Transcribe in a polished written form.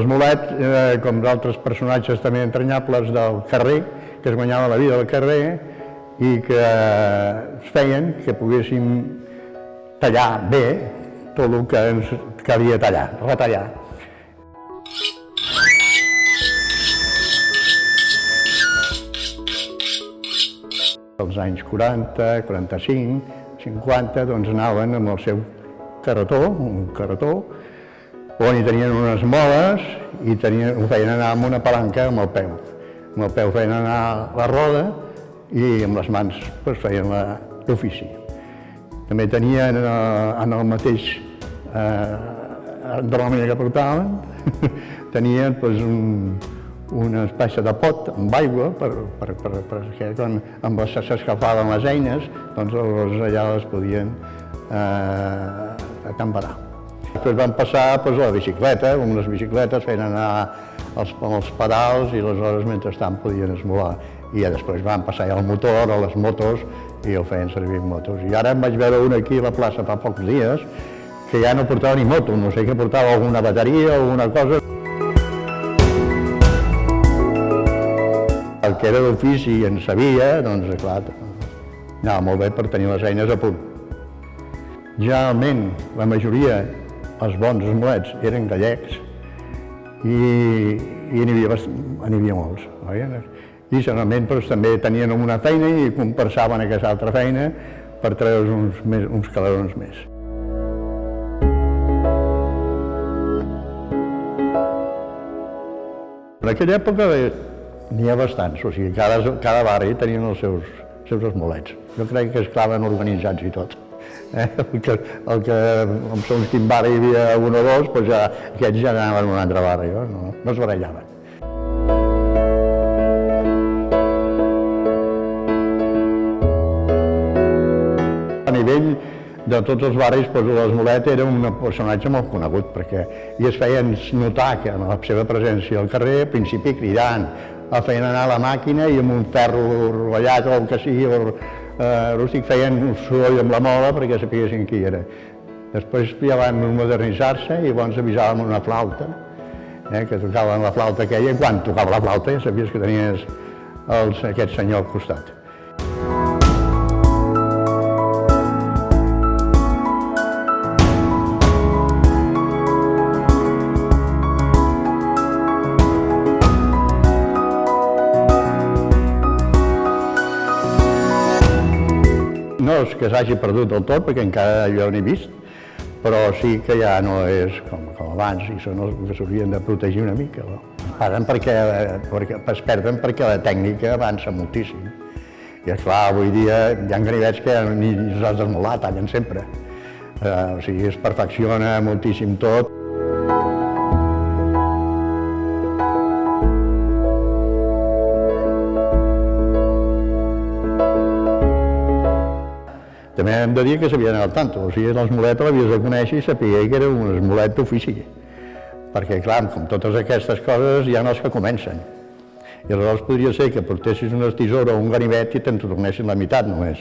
L'esmolet, com d'altres personatges també entranyables del carrer, que es guanyaven la vida del carrer i que es feien que poguéssim tallar bé tot el que ens calia tallar, retallar. Als anys 40, 45, 50, doncs anaven amb el seu carretó, un carretó, on hi tenien unes moles i ho feien anar amb una palanca amb el peu. Amb el peu feien anar la roda i amb les mans feien l'ofici. També tenien en el mateix endolàmina que portaven, tenien una espècie de pot amb aigua perquè quan s'escalfaven les eines, doncs allà les podien atemperar. Després van passar a la bicicleta, amb les bicicletes feien anar els pedals i aleshores mentrestant podien esmolar. I després van passar al motor, a les motos, i ho feien servir amb motos. I ara em vaig veure un aquí a la plaça fa pocs dies que ja no portava ni moto, no sé que portava alguna bateria o alguna cosa. El que era d'ofici i en sabia, doncs clar, anava molt bé per tenir les eines a punt. Generalment, la majoria, els bons esmolets, eren gallecs i n'hi havia molts. I generalment també tenien una feina i compensaven aquesta altra feina per treure's uns calerons més. En aquella època n'hi ha bastants, o sigui, cada barri tenien els seus esmolets. Jo crec que estaven organitzats i tot. En segons quin barri hi havia un o dos, doncs aquests ja anaven a un altre barri, no es barallaven. A nivell de tots els barris, l'esmolet era un personatge molt conegut perquè es feien notar que amb la seva presència al carrer, al principi cridant, feien anar la màquina i amb un ferro rovellat o el que sigui rústic feien un soroll amb la mola perquè sapiguessin qui era. Després ja van modernitzar-se i llavors avisaven una flauta, que tocaven la flauta aquella i quan tocava la flauta ja sabies que tenies aquest senyor al costat. No és que s'hagi perdut del tot, perquè encara jo n'he vist, però sí que ja no és com abans, i són els que s'haurien de protegir una mica. Es perden perquè la tècnica avança moltíssim. I esclar, avui dia hi ha ganivets que ni s'has d'esmolar, tallen sempre. O sigui, es perfecciona moltíssim tot. També hem de dir que s'havia d'anar al tanto, o sigui, l'esmolet l'havies de conèixer i saber que era un esmolet d'ofici. Perquè, clar, com totes aquestes coses, hi ha els que comencen. I aleshores podria ser que portessis una tisora o un ganivet i te'n tornessin la meitat només.